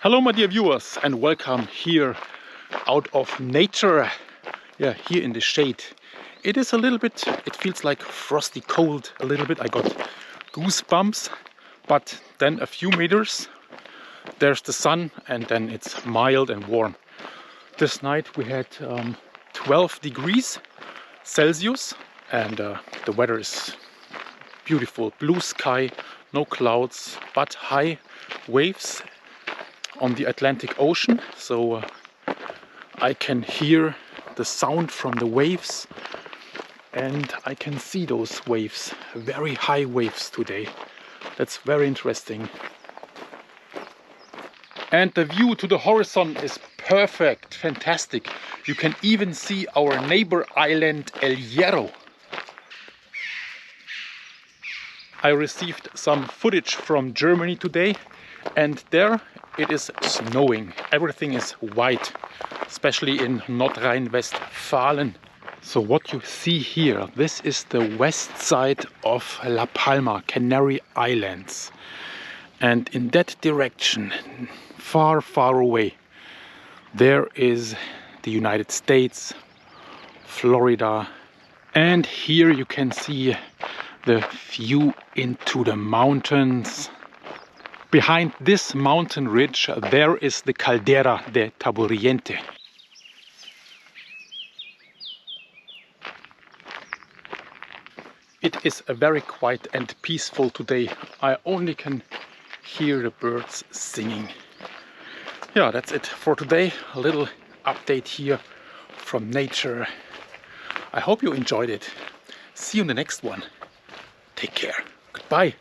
Hello my dear viewers and welcome here out of nature, here in the shade. It is a little bit, it feels like frosty cold a little bit. I got goosebumps, but then a few meters there's the sun and then it's mild and warm. This night we had 12 degrees Celsius and the weather is beautiful. Blue sky, no clouds, but high waves on the Atlantic Ocean, so I can hear the sound from the waves and I can see those waves, very high waves today. That's very interesting. And the view to the horizon is perfect, fantastic. You can even see our neighbor island El Hierro. I received some footage from Germany today and there it is snowing. Everything is white, especially in Nordrhein-Westfalen. So what you see here, this is the west side of La Palma, Canary Islands. And in that direction, far, far away, there is the United States, Florida. And here you can see the view into the mountains. Behind this mountain ridge, there is the Caldera de Taburiente. It is a very quiet and peaceful today. I only can hear the birds singing. Yeah, that's it for today. A little update here from nature. I hope you enjoyed it. See you in the next one. Take care. Goodbye.